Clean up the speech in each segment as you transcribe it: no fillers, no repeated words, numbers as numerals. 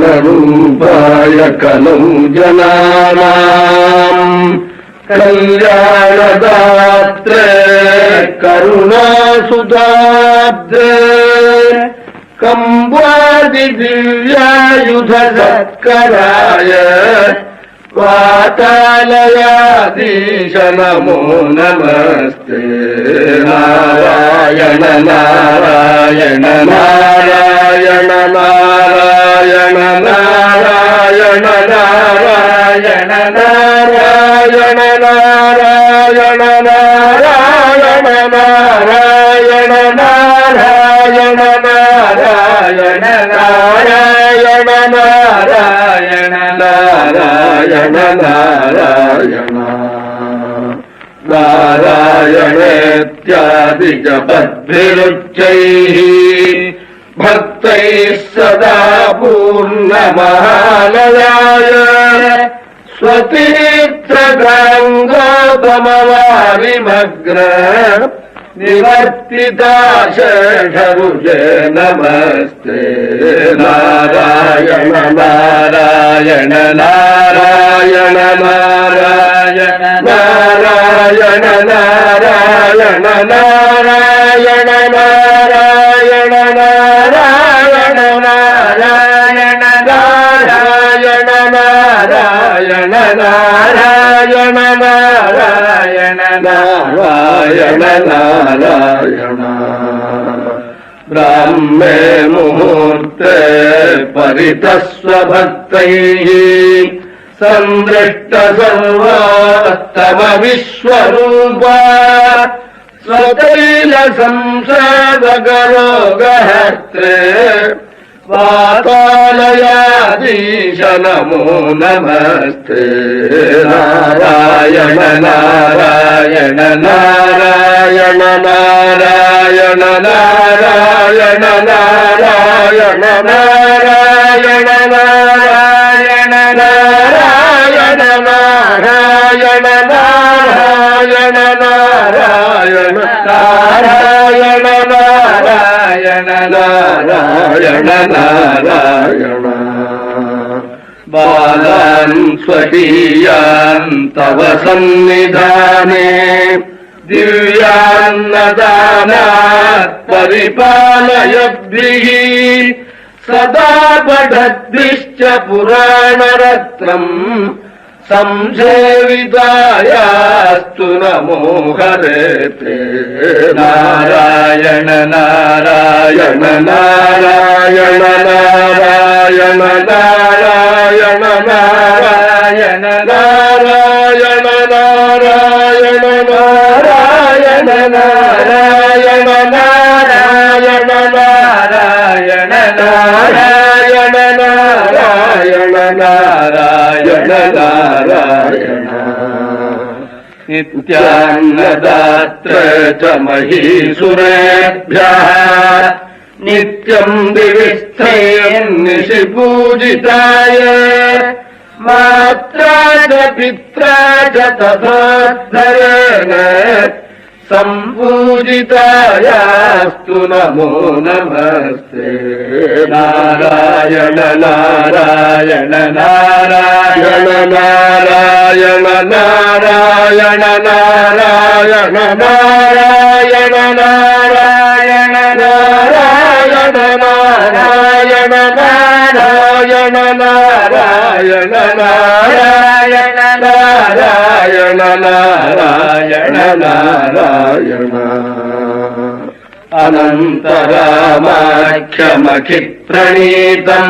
కళ్యాణరూపాయ కలం జనానాం కళ్యాణదాత్రే కరుణాసుధాబ్దే కంవాది దివ్యాయుధ సత్కరాయ వాతాలయాధీశ నమో నమస్తే. నారాయణ నారాయణ నారాయణ నారాయణ నారాయణ నారాయణ నారాయణ నారాయణ నారాయణ నారాయణ నారాయణ నారాయణ నారాయణ నారాయణ నారాయణ నారాయణ నారాయణేత్యాది జపద్భిరుచ్చైః భక్తైః సదా పూర్ణమహాలయాయ స్వతీర్థగంగోపమవారిమగ్న నివర్తితాశేషరుజే నమస్తే. నారాయణ నారాయణ నారాయణ నారాయణ నారాయణ నారాయణ నారాయణ నారాయణ నారాయణ నారాయణ నారాయణ నారాయణ నారాయణ నారాయణ నారాయణ నారాయణ. బ్రాహ్మే ముహూర్తే పరితస్వ భక్తైః సందృష్ట సర్వోత్తమ విశ్వరూపా స్వతైల సంసాదగరోగహర్త్రే వాతాలయాధీశ నమో నమస్తే. నారాయణ నారాయణ నారాయణ నారాయణ నారాయణ నారాయణ నారాయణ నారాయణ నారాయణ నారాయణ నారాయణ నారాయణ నారాయణ నారాయణ నారాయణ నారాయణ. బాలాన్ స్వకీయాన్ తవ సన్నిధానే దివ్యాన్నదానాత్ పరిపాలయద్భిః సదా పఠద్భిశ్చ పురాణరత్నం సంసేవితాయాస్తు నమో హరేతే. నారాయణ నారాయణ నారాయణ నారాయణ నారాయణ నారాయణ నారాయణ నారాయణ నారాయణ నారాయణ నారాయణ నారాయణ నారాయణ నారాయణ నారాయణ నారాయణ. నిత్యాన్నదాత్రే చ మహీసురేభ్యః నిత్యం దివిస్థైర్నిశి పూజితాయ మాత్రా చ పిత్రా చ తథోద్ధరేణ సంపూజితాయాస్తు నమో నమస్తే. నారాయణ నారాయణ నారాయణ నారాయణ నారాయణ నారాయణ నారాయణ నారాయణ నారాయణ నారాయణ నారాయణ నారాయణ నారాయణ నారాయణ నారాయణ నారాయణ. అనంతరామాఖ్యమఖి ప్రణీతం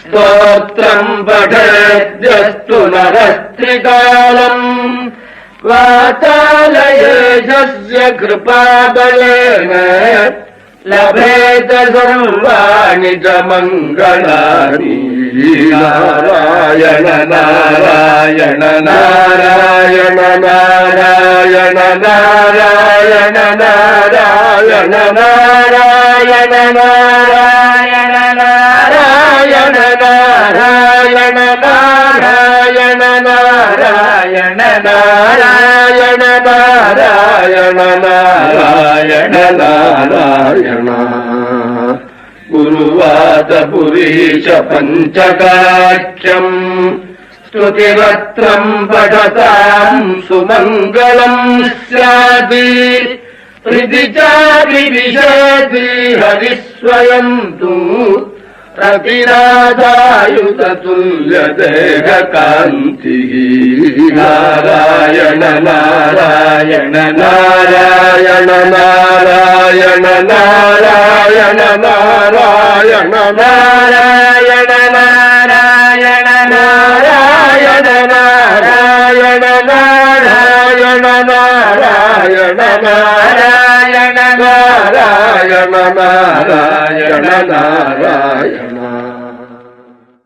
స్తోత్రం పఠేద్యస్తు నరస్త్రికాలం వాతాలయేశస్య కృపాబలేన లభేత సర్వాణి చ మంగళాని. నారాయణ నారాయణ నారాయణ నారాయణ నారాయణ నారాయణ నారాయణ నారాయణ నారాయణ నారాయణ నారాయణ నారాయణ నారాయణ నారాయణ నారాయణ నారాయణ. గురువార पुरीश पञ्चकाख्यम् स्तुतिरत्रम् पठताम् सुमङ्गलम् स्यादि हृदि चाभिविशति हरिस्वयम् तु प्रतिराधायुततुल्यदेहकान्तिः नारायण नारायण नारायण नारायण नारायण नारायण नारायण नारायण नारायण नारायण नारायण नारायण नारायण नारायण नारायण नारायण